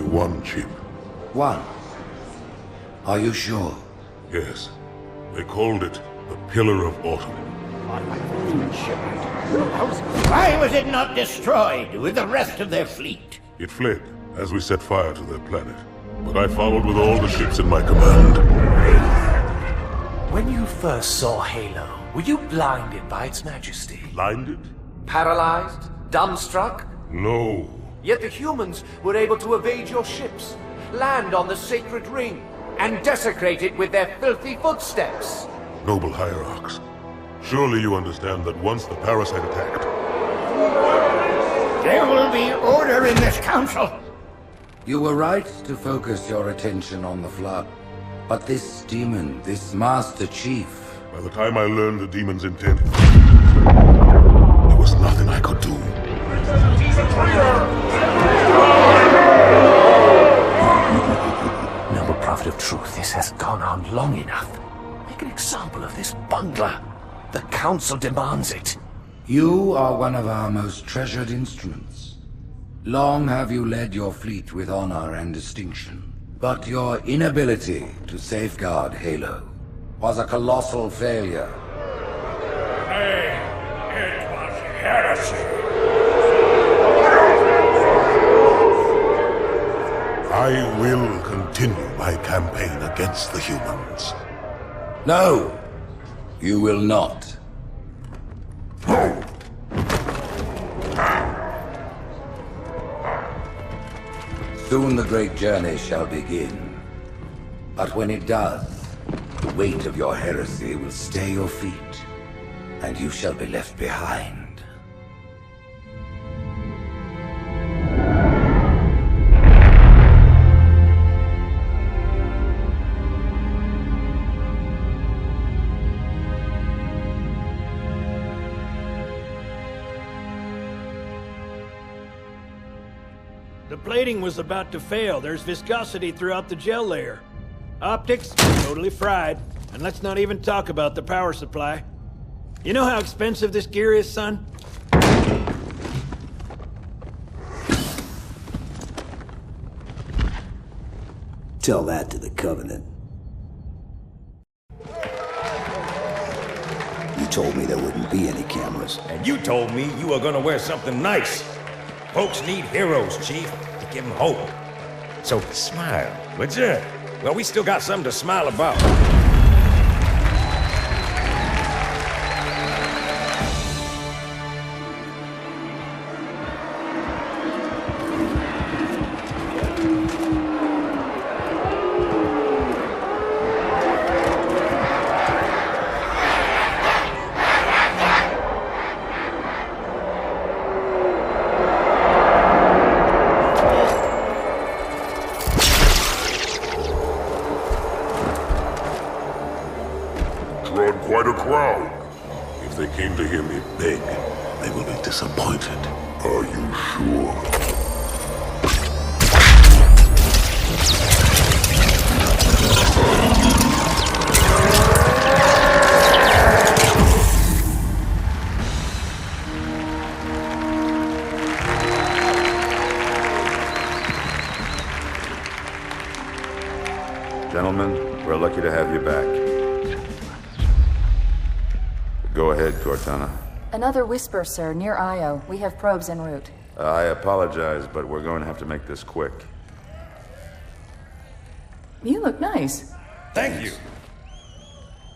one chip. One? Are you sure? Yes. They called it the Pillar of Autumn. Why was it not destroyed with the rest of their fleet? It fled as we set fire to their planet. But I followed with all the ships in my command. When you first saw Halo, were you blinded by its majesty? Blinded? Paralyzed? Dumbstruck? No. Yet the humans were able to evade your ships, land on the sacred ring, and desecrate it with their filthy footsteps. Noble hierarchs, surely you understand that once the parasite attacked... There will be order in this council. You were right to focus your attention on the Flood. But this demon, this Master Chief... By the time I learned the demon's intent, there was nothing I could do. Noble Prophet of Truth, this has gone on long enough. Make an example of this bungler. The Council demands it. You are one of our most treasured instruments. Long have you led your fleet with honor and distinction. But your inability to safeguard Halo was a colossal failure. Nay, it was heresy. I will continue my campaign against the humans. No, you will not. Soon the great journey shall begin. But when it does, the weight of your heresy will stay your feet, and you shall be left behind. The plating was about to fail. There's viscosity throughout the gel layer. Optics, totally fried. And let's not even talk about the power supply. You know how expensive this gear is, son? Tell that to the Covenant. You told me there wouldn't be any cameras. And you told me you were gonna wear something nice. Folks need heroes, Chief, to give them hope. So smile, would you? Well, we still got something to smile about. Quite a crowd. If they came to hear me beg, they will be disappointed. Are you sure? Gentlemen, we're lucky to have you back. Go ahead, Cortana. Another whisper, sir, near Io. We have probes en route. I apologize, but we're going to have to make this quick. You look nice. Thank you.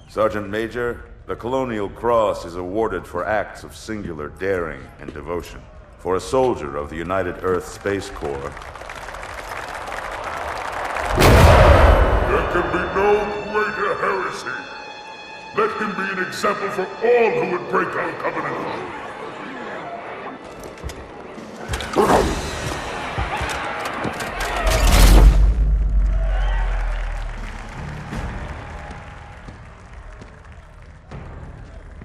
Sergeant Major, the Colonial Cross is awarded for acts of singular daring and devotion. For a soldier of the United Earth Space Corps... There can be no greater heresy. Let him be an example for all who would break our covenant.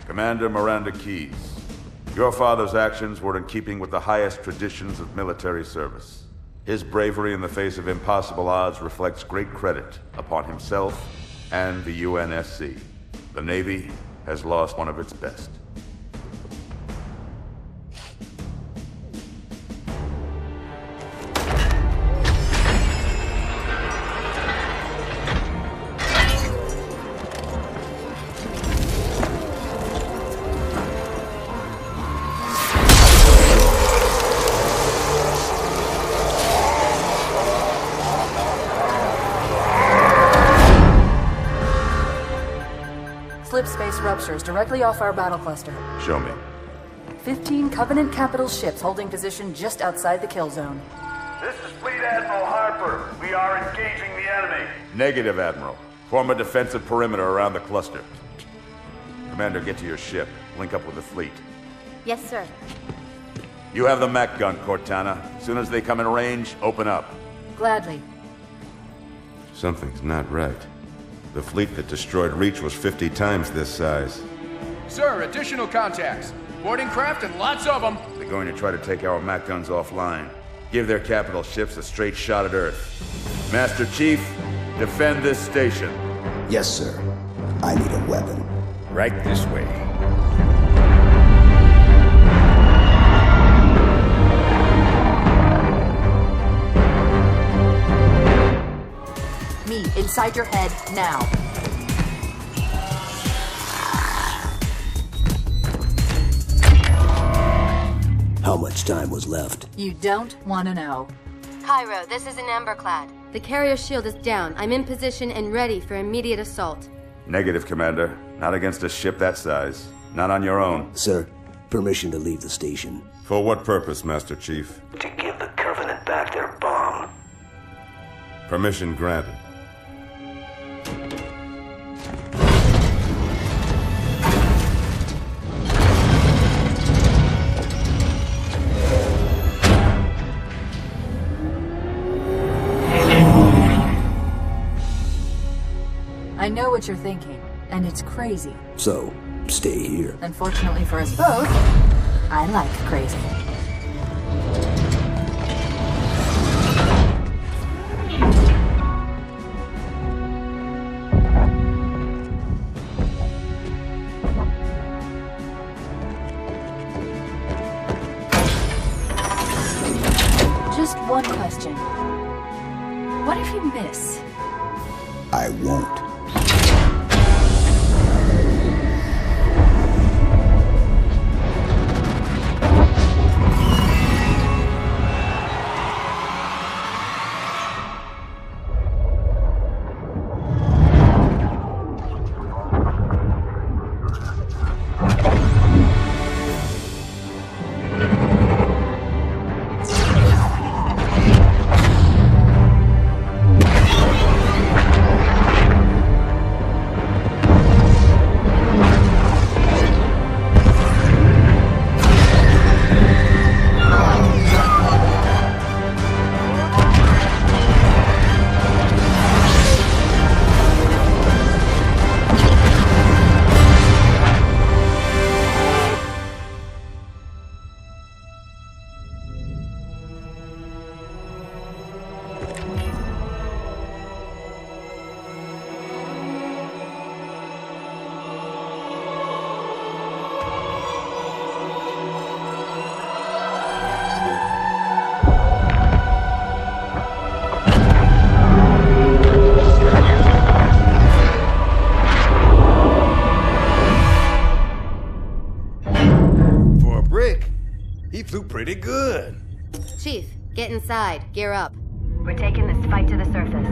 Commander Miranda Keyes, your father's actions were in keeping with the highest traditions of military service. His bravery in the face of impossible odds reflects great credit upon himself and the UNSC. The Navy has lost one of its best. slip space ruptures directly off our battle cluster. Show me. 15 Covenant capital ships holding position just outside the kill zone. This is Fleet Admiral Harper. We are engaging the enemy. Negative, Admiral. Form a defensive perimeter around the cluster. Commander, get to your ship. Link up with the fleet. Yes, sir. You have the Mac gun, Cortana. As soon as they come in range, open up. Gladly. Something's not right. The fleet that destroyed Reach was 50 times this size. Sir, additional contacts. Boarding craft and lots of them. They're going to try to take our Mac guns offline. Give their capital ships a straight shot at Earth. Master Chief, defend this station. Yes, sir. I need a weapon. Right this way. Me, inside your head, now. How much time was left? You don't want to know. Cairo, this is an Emberclad. The carrier shield is down. I'm in position and ready for immediate assault. Negative, Commander. Not against a ship that size. Not on your own. Sir, permission to leave the station. For what purpose, Master Chief? To give the Covenant back their bomb. Permission granted. I know what you're thinking, and it's crazy. So, stay here. Unfortunately for us both, I like crazy. Just one question. What if you miss? I won't. Pretty good. Chief, get inside. Gear up. We're taking this fight to the surface.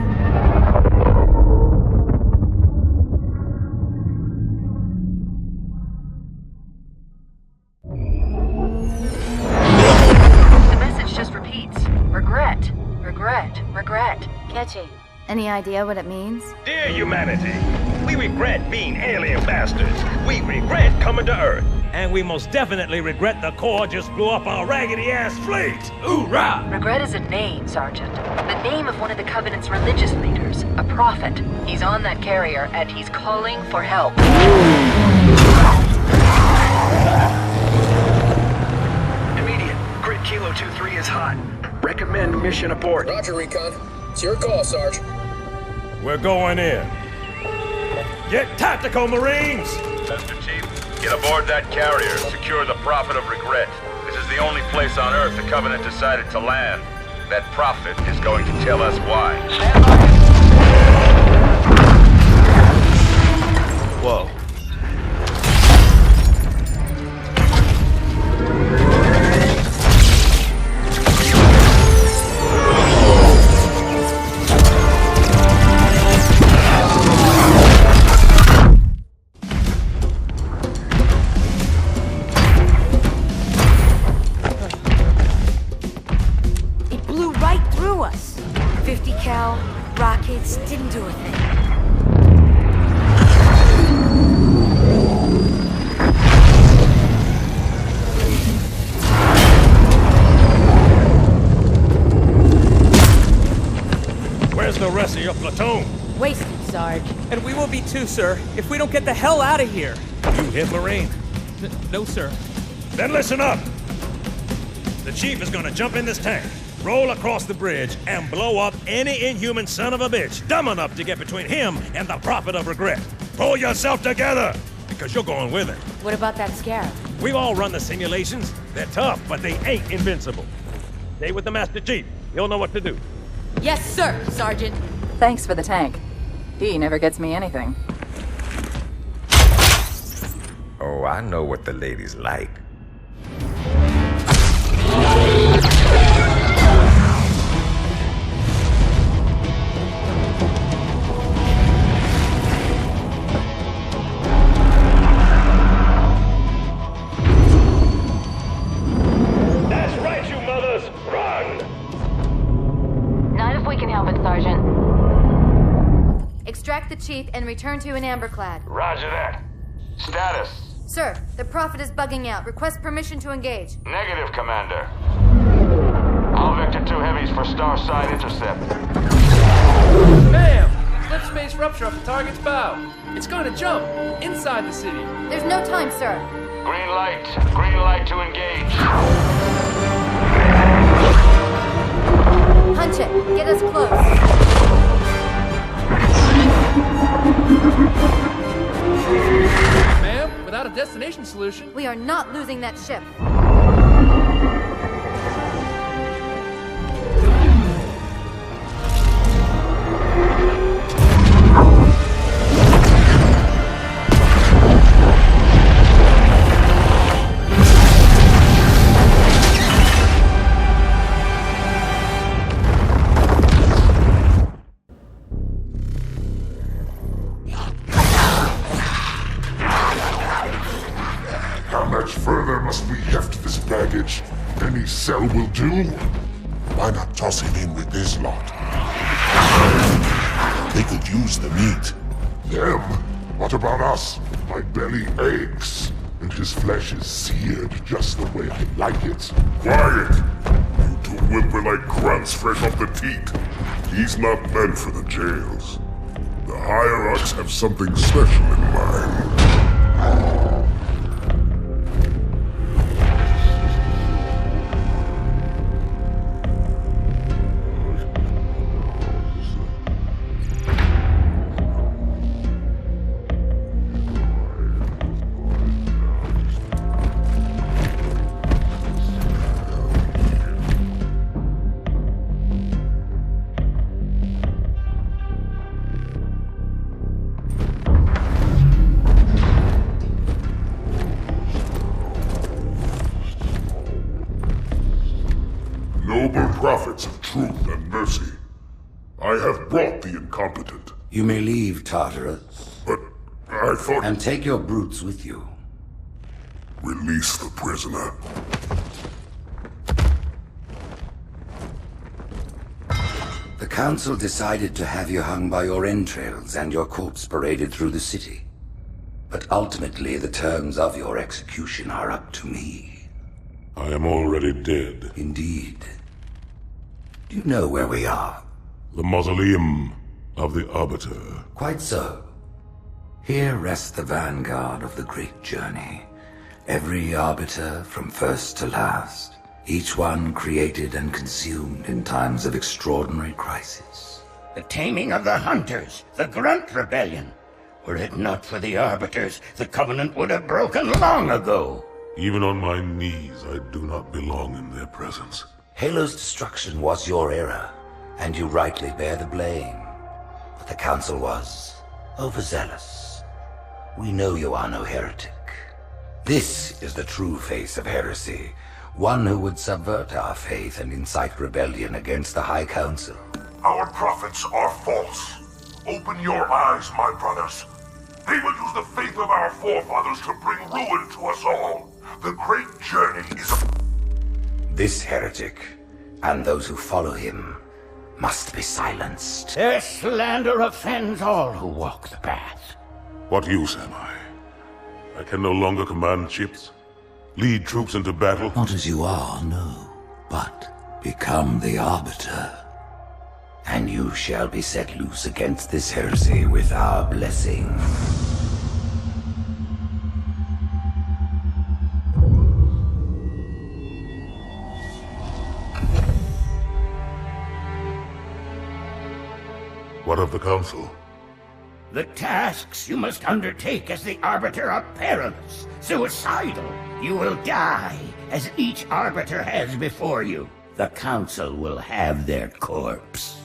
The message just repeats. Regret. Regret. Regret. Catchy. Any idea what it means? Dear humanity, we regret being alien bastards. We regret coming to Earth. And we most definitely regret the Corps just blew up our raggedy-ass fleet! Hoorah! Regret is a name, Sergeant. The name of one of the Covenant's religious leaders. A prophet. He's on that carrier, and he's calling for help. Immediate. Grid Kilo 2-3 is hot. Recommend mission abort. Roger, Recon. It's your call, Sarge. We're going in. Get tactical, Marines! Master Chief, get aboard that carrier. Secure the Prophet of Regret. This is the only place on Earth the Covenant decided to land. That Prophet is going to tell us why. Stand by. Whoa. platoon. Wasted, Sarge. And we will be too, sir, if we don't get the hell out of here. You hit Marine? No, sir. Then listen up. The chief is gonna jump in this tank, roll across the bridge, and blow up any inhuman son of a bitch dumb enough to get between him and the Prophet of Regret. Pull yourself together, because you're going with it. What about that scarab? We've all run the simulations. They're tough, but they ain't invincible. Stay with the Master Chief. He'll know what to do. Yes, sir, Sergeant. Thanks for the tank. He never gets me anything. Oh, I know what the ladies like. That's right, you mothers! Run! Not if we can help it, Sergeant. Extract the chief and return to an amberclad. Roger that. Status. Sir, the Prophet is bugging out. Request permission to engage. Negative, Commander. All Vector 2 heavies for Starside intercept. Bam! Slip space rupture off the target's bow. It's going to jump inside the city. There's no time, sir. Green light. Green light to engage. Punch it. Get us close. Ma'am, without a destination solution. We are not losing that ship. How much further must we heft this baggage? Any cell will do? Why not toss him in with this lot? They could use the meat. Them? What about us? My belly aches, and his flesh is seared just the way I like it. Quiet! You two whimper-like grunts fresh off the teat. He's not meant for the jails. The hierarchs have something special in mind. Noble prophets of truth and mercy, I have brought the incompetent. You may leave, Tartarus. But I thought... And take your brutes with you. Release the prisoner. The Council decided to have you hung by your entrails and your corpse paraded through the city. But ultimately, the terms of your execution are up to me. I am already dead. Indeed. Do you know where we are? The mausoleum of the Arbiter. Quite so. Here rests the vanguard of the great journey. Every Arbiter from first to last. Each one created and consumed in times of extraordinary crisis. The taming of the Hunters, the Grunt Rebellion. Were it not for the Arbiters, the Covenant would have broken long ago. Even on my knees, I do not belong in their presence. Halo's destruction was your error, and you rightly bear the blame. But the Council was overzealous. We know you are no heretic. This is the true face of heresy, one who would subvert our faith and incite rebellion against the High Council. Our prophets are false. Open your eyes, my brothers. They will use the faith of our forefathers to bring ruin to us all. The great journey is a... This heretic, and those who follow him, must be silenced. Their slander offends all who walk the path. What use am I? I can no longer command ships, lead troops into battle. Not as you are, no, but become the Arbiter. And you shall be set loose against this heresy with our blessing. What of the Council? The tasks you must undertake as the Arbiter are perilous, suicidal. You will die, as each Arbiter has before you. The Council will have their corpse.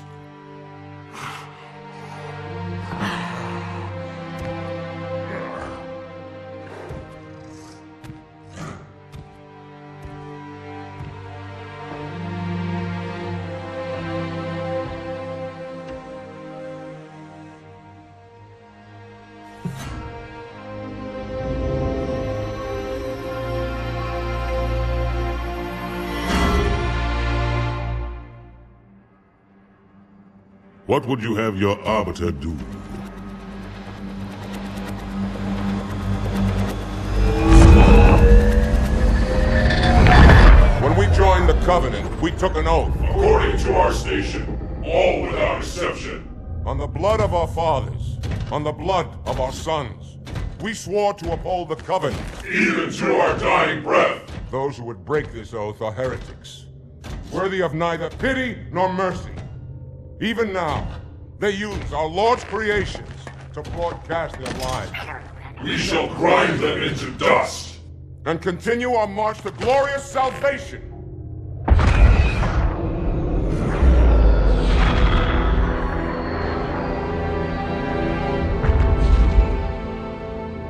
What would you have your Arbiter do? When we joined the Covenant, we took an oath. According to our station, all without exception. On the blood of our fathers, on the blood of our sons, we swore to uphold the Covenant. Even to our dying breath. Those who would break this oath are heretics, worthy of neither pity nor mercy. Even now, they use our Lord's creations to broadcast their lies. We shall grind them into dust. And continue our march to glorious salvation.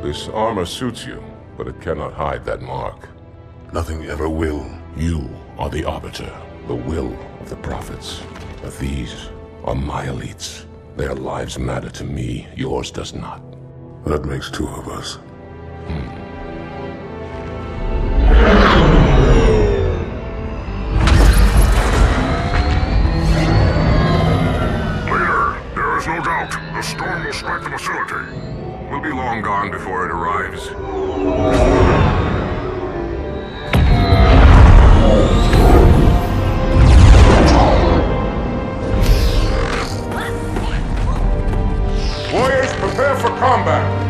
This armor suits you, but it cannot hide that mark. Nothing ever will. You are the Arbiter, the will of the prophets. But these are my elites. Their lives matter to me, yours does not. That makes two of us. Leader, there is no doubt the storm will strike the facility. We'll be long gone before it arrives. Warriors, prepare for combat!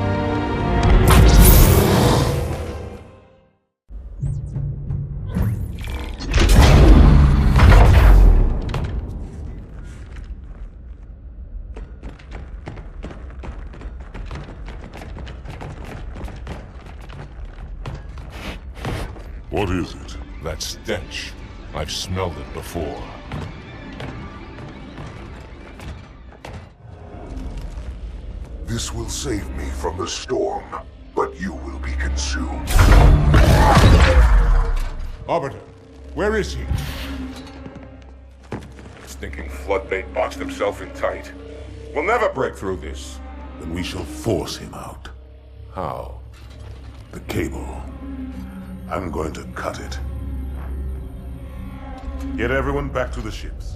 What is it? That stench. I've smelled it before. This will save me from the storm, but you will be consumed. Arbiter, where is he? Stinking floodbait boxed himself in tight. We'll never break through this. Then we shall force him out. How? The cable. I'm going to cut it. Get everyone back to the ships.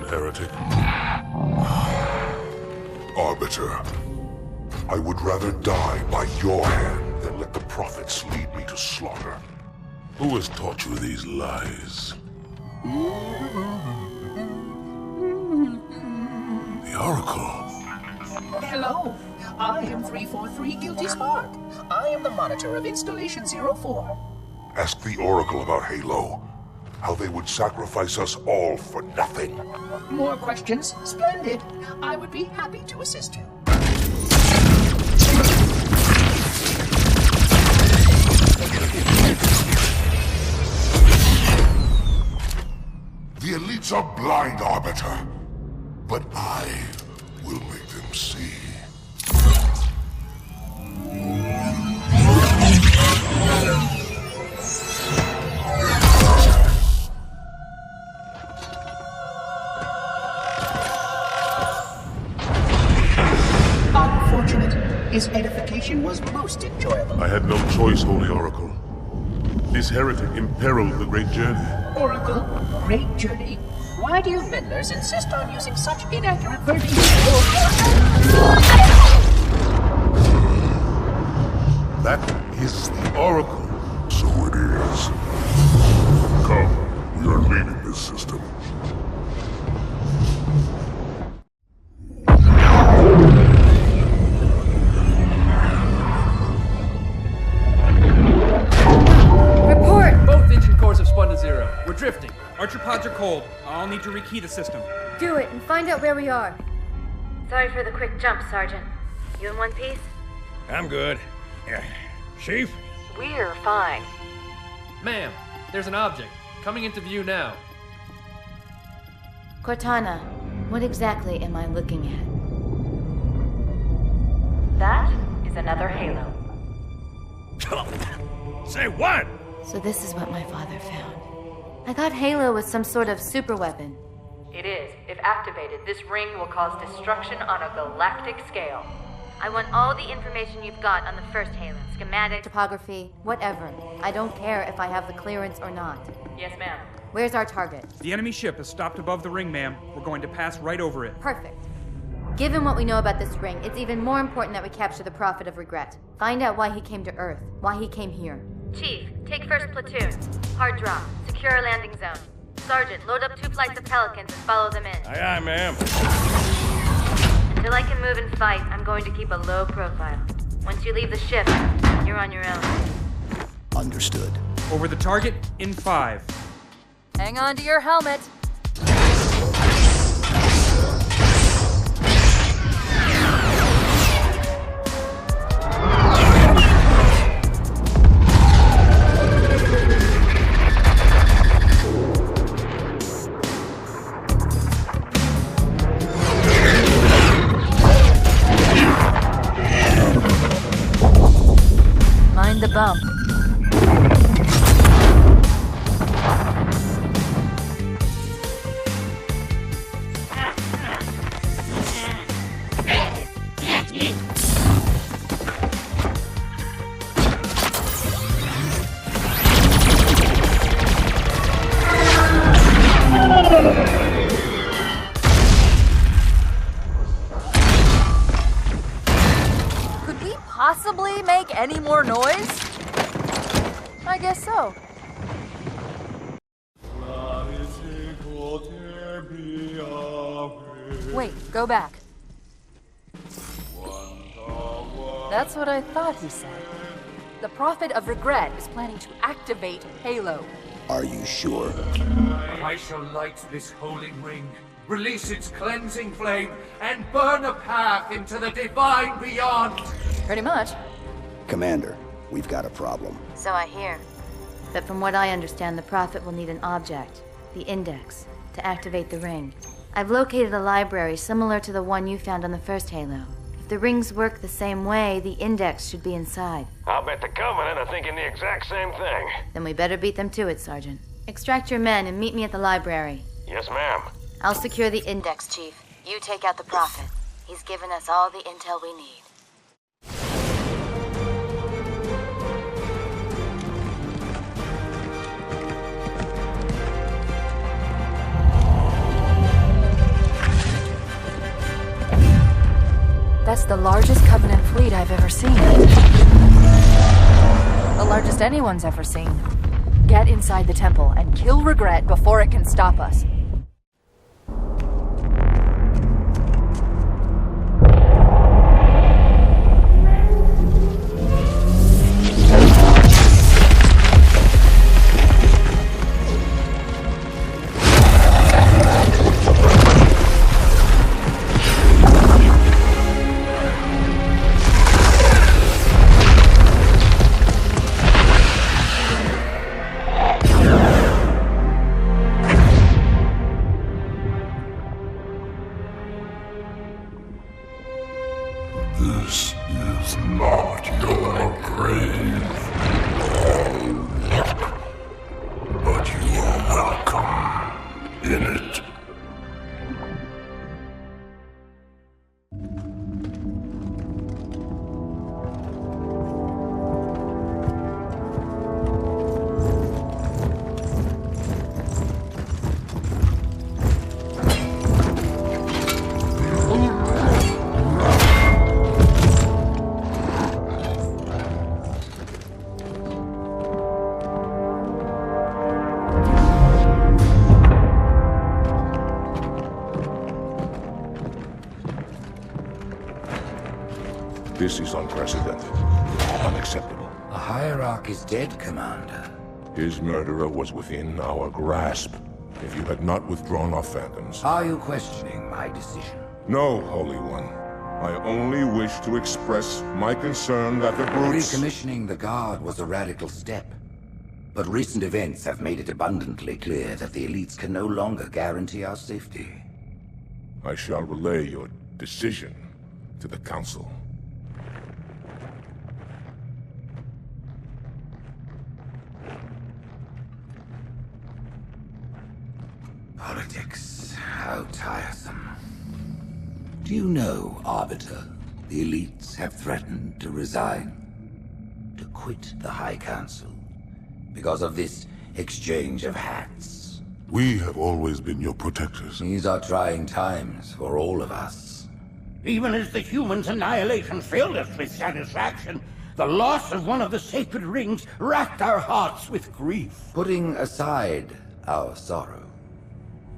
Heretic. Arbiter, I would rather die by your hand than let the prophets lead me to slaughter. Who has taught you these lies? The Oracle. Hello, I am 343 Guilty Spark. I am the monitor of Installation 04. Ask the Oracle about Halo. How they would sacrifice us all for nothing. More questions? Splendid. I would be happy to assist you. The elites are blind, Arbiter. But I will make them see. Unfortunate. His edification was most enjoyable. I had no choice, Holy Oracle. This heretic imperiled the great journey. Oracle, great journey. Why do you meddlers insist on using such inaccurate versions That is the Oracle. So it is. Come, we are leaving this system. Report! Both engine cores have spun to zero. We're drifting. Archer pods are cold. I'll need to rekey the system. Do it and find out where we are. Sorry for the quick jump, Sergeant. You in one piece? I'm good. Chief? We're fine. Ma'am, there's an object. Coming into view now. Cortana, what exactly am I looking at? That is another Halo. Say what? So this is what my father found. I thought Halo was some sort of super weapon. It is. If activated, this ring will cause destruction on a galactic scale. I want all the information you've got on the first Halo. Schematic, topography, whatever. I don't care if I have the clearance or not. Yes, ma'am. Where's our target? The enemy ship has stopped above the ring, ma'am. We're going to pass right over it. Perfect. Given what we know about this ring, it's even more important that we capture the Prophet of Regret. Find out why he came to Earth, why he came here. Chief, take first platoon. Hard drop. Secure our landing zone. Sergeant, load up 2 flights of Pelicans and follow them in. Aye, aye, ma'am. Until I can move and fight, I'm going to keep a low profile. Once you leave the ship, you're on your own. Understood. Over the target in 5. Hang on to your helmet. Mind the bump. Could we possibly make any more noise? I guess so. Wait, go back. That's what I thought he said. The Prophet of Regret is planning to activate Halo. Are you sure? I shall light this holy ring, release its cleansing flame, and burn a path into the divine beyond. Pretty much. Commander, we've got a problem. So I hear. But from what I understand, the Prophet will need an object, the Index, to activate the ring. I've located a library similar to the one you found on the first Halo. If the rings work the same way, the Index should be inside. I'll bet the Covenant are thinking the exact same thing. Then we better beat them to it, Sergeant. Extract your men and meet me at the library. Yes, ma'am. I'll secure the Index, Chief. You take out the Prophet. He's given us all the intel we need. That's the largest Covenant fleet I've ever seen. The largest anyone's ever seen. Get inside the temple and kill Regret before it can stop us. This is not your grave. But you are welcome in it. This is unprecedented. Unacceptable. The Hierarch is dead, Commander. His murderer was within our grasp. If you had not withdrawn our phantoms... Are you questioning my decision? No, Holy One. I only wish to express my concern that the brutes... Recommissioning the Guard was a radical step. But recent events have made it abundantly clear that the elites can no longer guarantee our safety. I shall relay your decision to the Council. Politics, how tiresome. Do you know, Arbiter, the elites have threatened to resign, to quit the High Council, because of this exchange of hats? We have always been your protectors. These are trying times for all of us. Even as the humans' annihilation filled us with satisfaction, the loss of one of the sacred rings racked our hearts with grief. Putting aside our sorrow,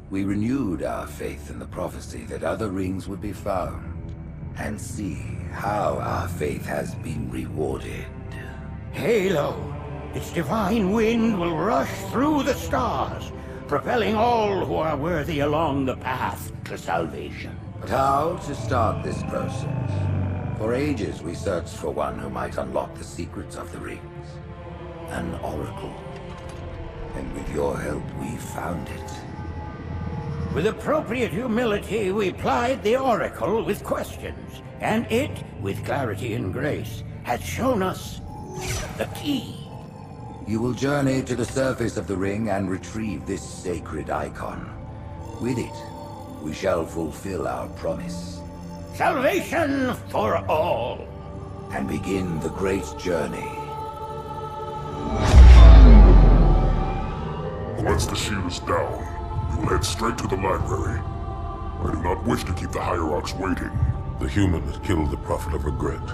we renewed our faith in the prophecy that other rings would be found, and see how our faith has been rewarded. Halo, its divine wind will rush through the stars, propelling all who are worthy along the path to salvation. But how to start this process? For ages we searched for one who might unlock the secrets of the rings. An oracle. And with your help we found it. With appropriate humility, we plied the Oracle with questions, and it, with clarity and grace, has shown us the key. You will journey to the surface of the ring and retrieve this sacred icon. With it, we shall fulfill our promise. Salvation for all. And begin the great journey. Once the shield is down, we will head straight to the library. I do not wish to keep the Hierarchs waiting. The human that killed the Prophet of Regret.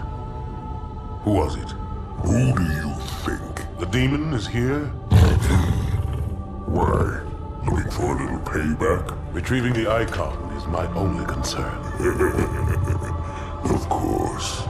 Who was it? Who do you think? The demon is here? Why? Looking for a little payback? Retrieving the icon is my only concern. Of course.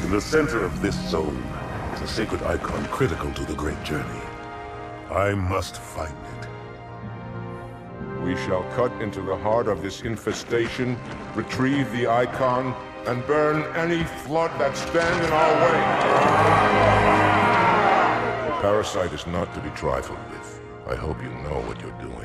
In the center of this zone is a sacred icon critical to the great journey. I must find it. We shall cut into the heart of this infestation, retrieve the icon, and burn any flood that stand in our way. The parasite is not to be trifled with. I hope you know what you're doing.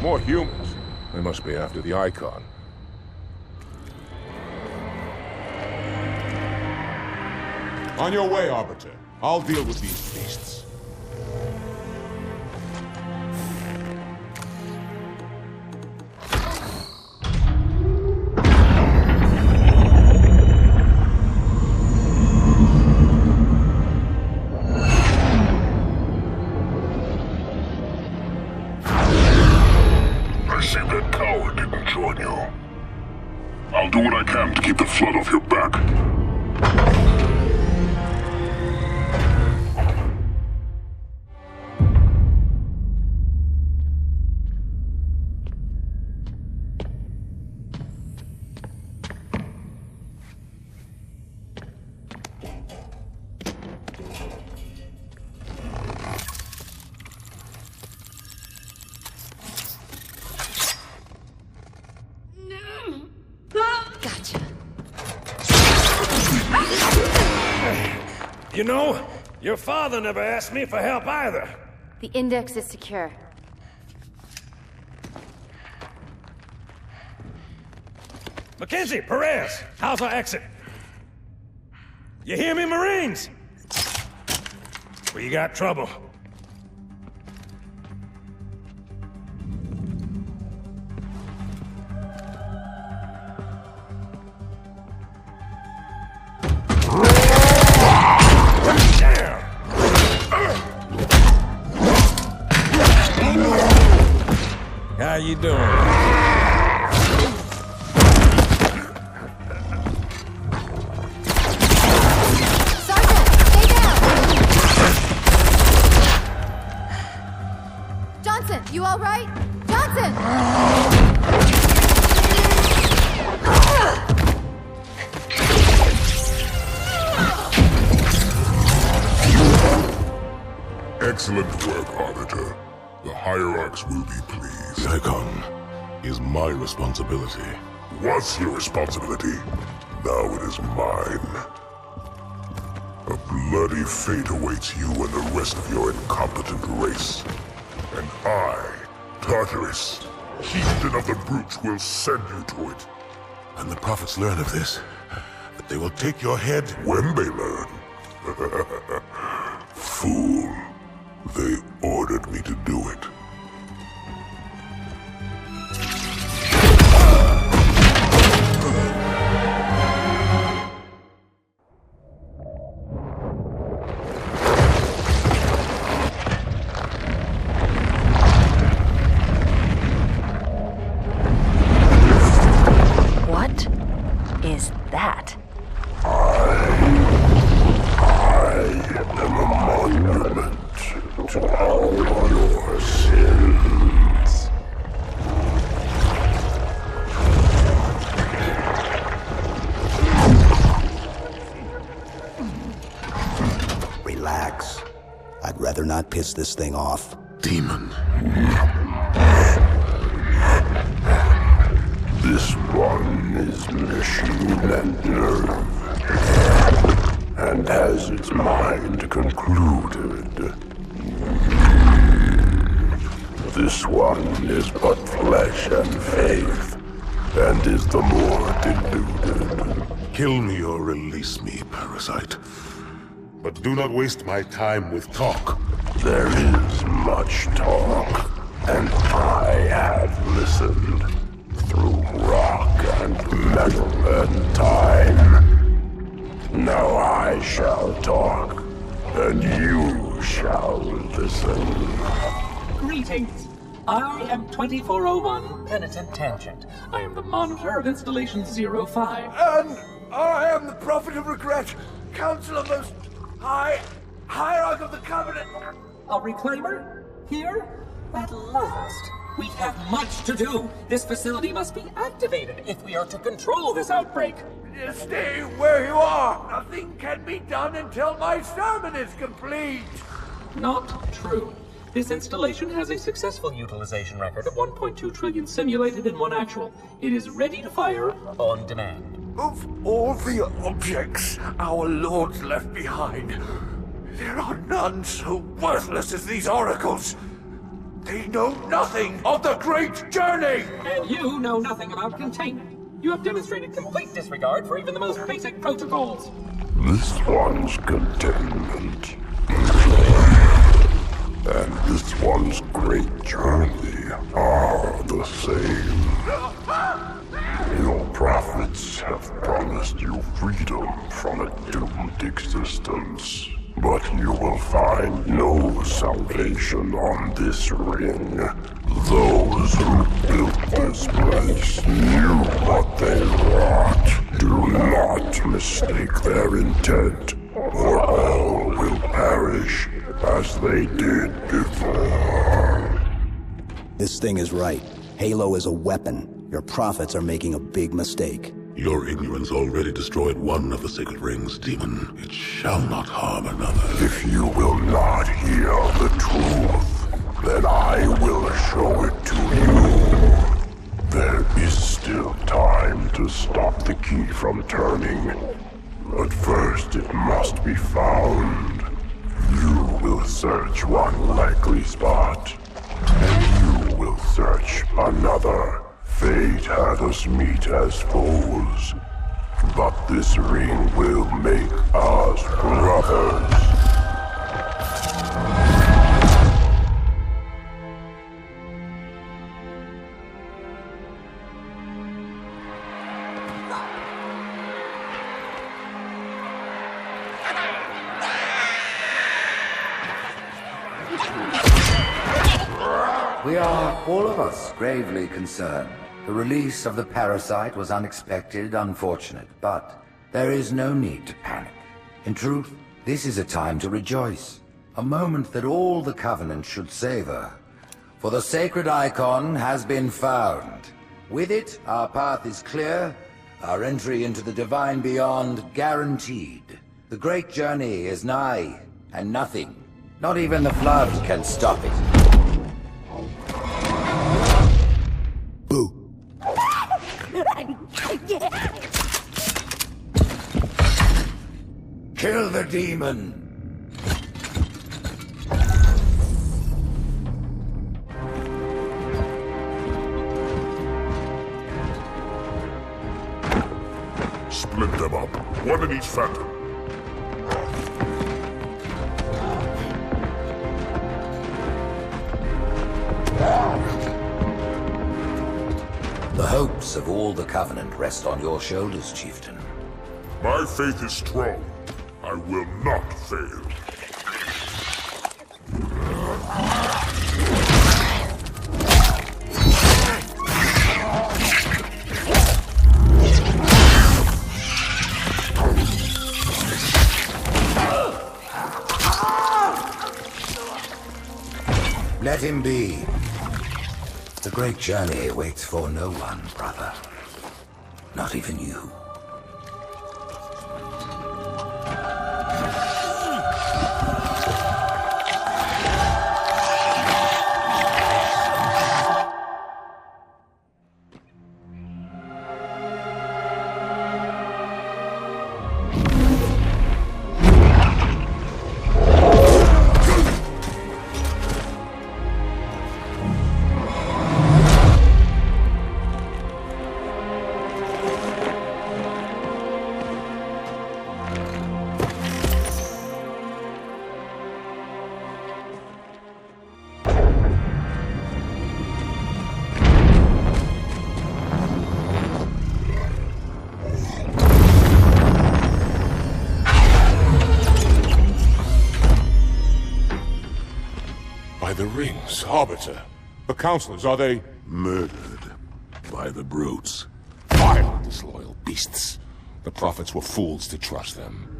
More humans. They must be after the icon. On your way, Arbiter. I'll deal with these beasts. keep the flood off your back. Gotcha. You know, your father never asked me for help either. The index is secure. Mackenzie, Perez, how's our exit? You hear me, Marines? We got trouble. How you doing? Sergeant, stay down! Johnson, you all right? Johnson! Excellent work, Arbiter. The Hierarchs will be pleased. Icon is my responsibility. Was your responsibility. Now it is mine. A bloody fate awaits you and the rest of your incompetent race. And I, Tartarus, chieftain of the Brutes, will send you to it. And the prophets learn of this, that they will take your head when they learn. Fool. They ordered me to do it. What is that? I am a monument to all your sins. Relax. I'd rather not piss this thing off. demon. This one is machine and nerve, and has its mind concluded. This one is but flesh and faith, and is the more deluded. Kill me or release me, parasite. But do not waste my time with talk. There is much talk, and I have listened through rock and metal and time. Now I shall talk, and you shall listen. Greetings. I am 2401 Penitent Tangent. I am the monitor of Installation 05. And I am the Prophet of Regret, Council of Most High, Hierarch of the Covenant. A reclaimer? Here? At last. We have much to do. This facility must be activated if we are to control this outbreak. Stay where you are. Nothing can be done until my sermon is complete. Not true. This installation has a successful utilization record of 1.2 trillion simulated and 1 actual. It is ready to fire on demand. Of all the objects our lords left behind, there are none so worthless as these oracles. They know nothing of the great journey! And you know nothing about containment. You have demonstrated complete disregard for even the most basic protocols. This one's containment, and this one's great journey are the same. Your prophets have promised you freedom from a doomed existence, but You will find no salvation on this ring. Those who built this place knew what they wrought. Do not mistake their intent, or all will perish as they did before. This thing is right. Halo is a weapon. Your prophets are making a big mistake. Your ignorance already destroyed one of the sacred rings, demon. It shall not harm another. If you will not hear the truth, then I will show it to you. There is still time to stop the key from turning. But first it must be found. You will search one likely spot, and you will search another. Fate had us meet as foes, but this ring will make us brothers. We are, all of us, gravely concerned. The release of the parasite was unexpected, unfortunate, but there is no need to panic. In truth, this is a time to rejoice. A moment that all the Covenant should savor. For the sacred icon has been found. With it, our path is clear, our entry into the divine beyond guaranteed. The great journey is nigh, and nothing, not even the flood, can stop it. Kill the demon! Split them up, one in each phantom. The hopes of all the Covenant rest on your shoulders, Chieftain. My faith is strong. I will not fail. Let him be. The great journey waits for no one, brother. Not even you. The rings, Arbiter. The counselors, are they... Murdered by the brutes. Vile, disloyal beasts. The prophets were fools to trust them.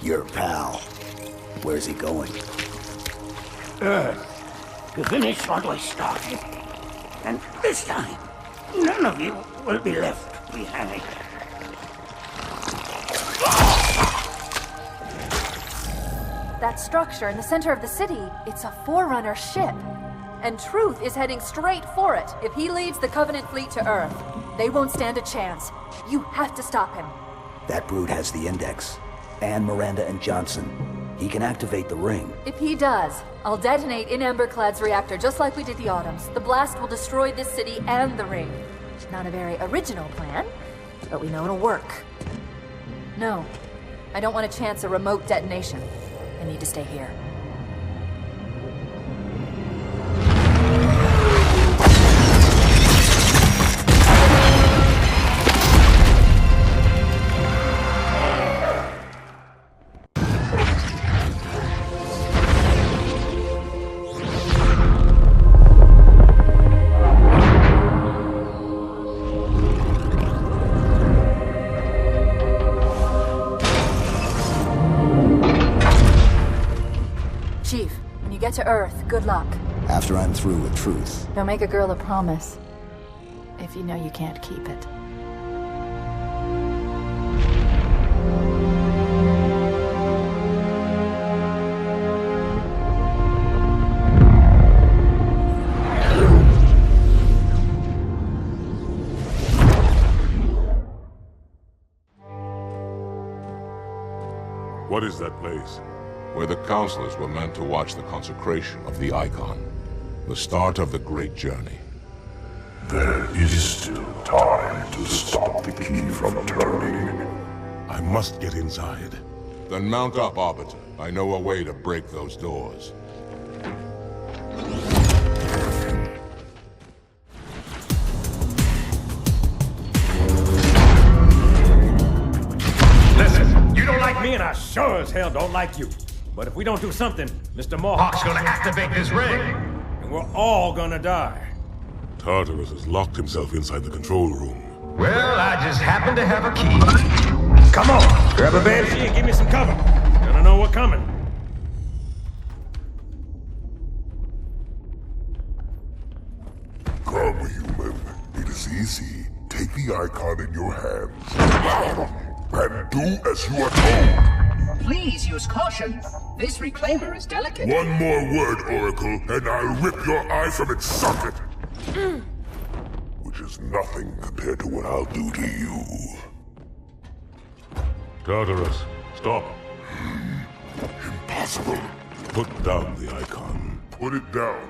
Your pal. Where's he going? Earth, to finish what we started. And this time, none of you will be left behind. That structure in the center of the city, it's a Forerunner ship. And Truth is heading straight for it. If he leads the Covenant fleet to Earth, they won't stand a chance. You have to stop him. That brute has the Index. And Miranda and Johnson. He can activate the ring. If he does, I'll detonate in Emberclad's reactor just like we did the Autumn's. The blast will destroy this city and the ring. Not a very original plan, but we know it'll work. No, I don't want to chance a remote detonation. I need to stay here. To Earth, good luck. After I'm through with Truth. Don't make a girl a promise if you know you can't keep it. What is that place? Where the counselors were meant to watch the consecration of the Icon. The start of the Great Journey. There is still time to stop the key from turning. I must get inside. Then mount up, Arbiter. I know a way to break those doors. Listen, you don't like me and I sure as hell don't like you. But if we don't do something, Mr. Mohawk's gonna activate this ring, and we're all gonna die. Tartarus has locked himself inside the control room. Well, I just happen to have a key. Come on, grab a banshee and give me some cover. Gonna know what's coming. Come, human. It is easy. Take the Icon in your hands. And do as you are told. Please use caution. This reclaimer is delicate. One more word, Oracle, and I'll rip your eye from its socket. Which is nothing compared to what I'll do to you. Tartarus, stop. Impossible. Put down the Icon. Put it down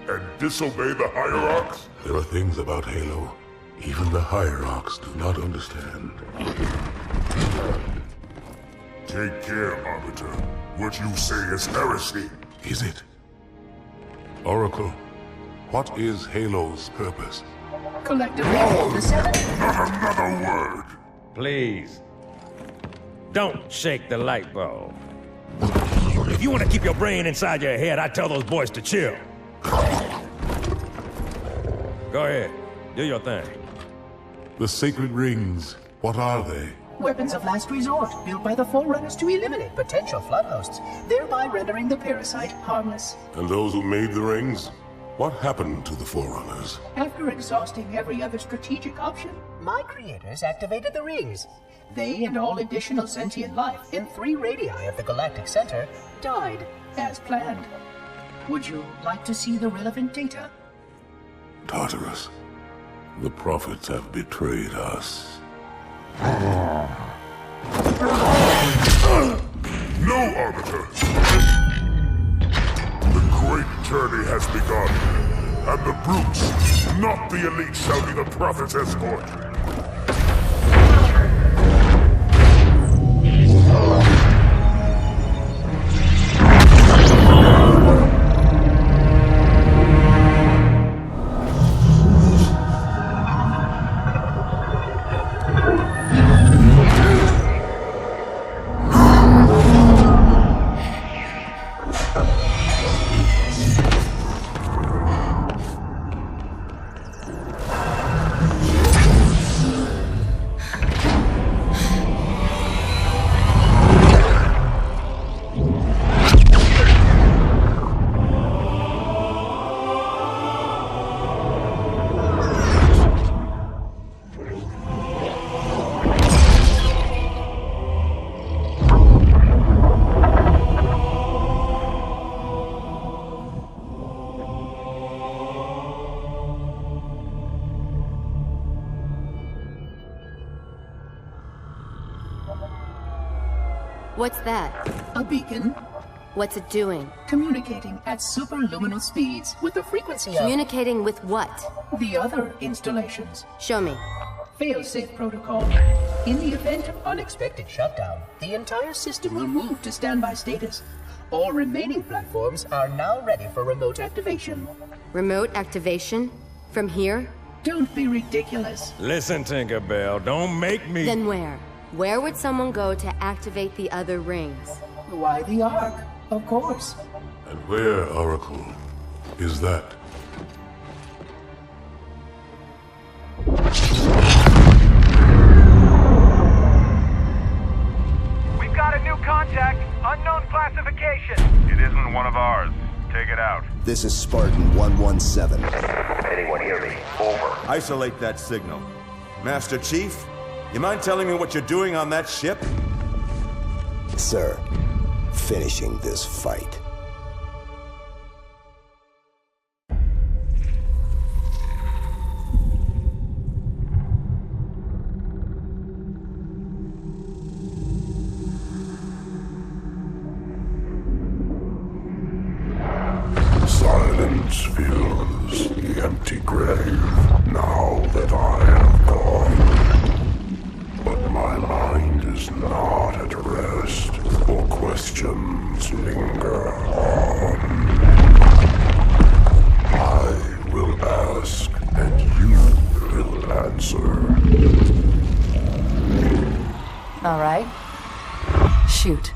and disobey the Hierarchs? There are things about Halo even the Hierarchs do not understand. Take care, Arbiter. What you say is heresy. Is it? Oracle, what is Halo's purpose? Collectively, the seven. Not another word. Please. Don't shake the light bulb. If you want to keep your brain inside your head, I tell those boys to chill. Go ahead. Do your thing. The sacred rings, what are they? Weapons of last resort, built by the Forerunners to eliminate potential flood hosts, thereby rendering the parasite harmless. And those who made the rings? What happened to the Forerunners? After exhausting every other strategic option, my creators activated the rings. They and all additional sentient life in 3 radii of the galactic center died as planned. Would you like to see the relevant data? Tartarus, the prophets have betrayed us. No, Arbiter! The great journey has begun, and the brutes, not the elite, shall be the prophet's escort. What's that? A beacon. What's it doing? Communicating at superluminal speeds with the frequency of... Communicating with what? The other installations. Show me. Fail-safe protocol. In the event of unexpected shutdown, the entire system will move to standby status. All remaining platforms are now ready for remote activation. Remote activation? From here? Don't be ridiculous. Listen, Tinkerbell, don't make me... Then where? Where would someone go to activate the other rings? Why the Ark? Of course. And where, Oracle, is that? We've got a new contact. Unknown classification. It isn't one of ours. Take it out. This is Spartan 117. Anyone hear me? Over. Isolate that signal. Master Chief, you mind telling me what you're doing on that ship? Sir, finishing this fight. Silence fills the empty grave now that I have gone. But my mind is not at rest, for questions linger on. I will ask, and you will answer. All right. Shoot.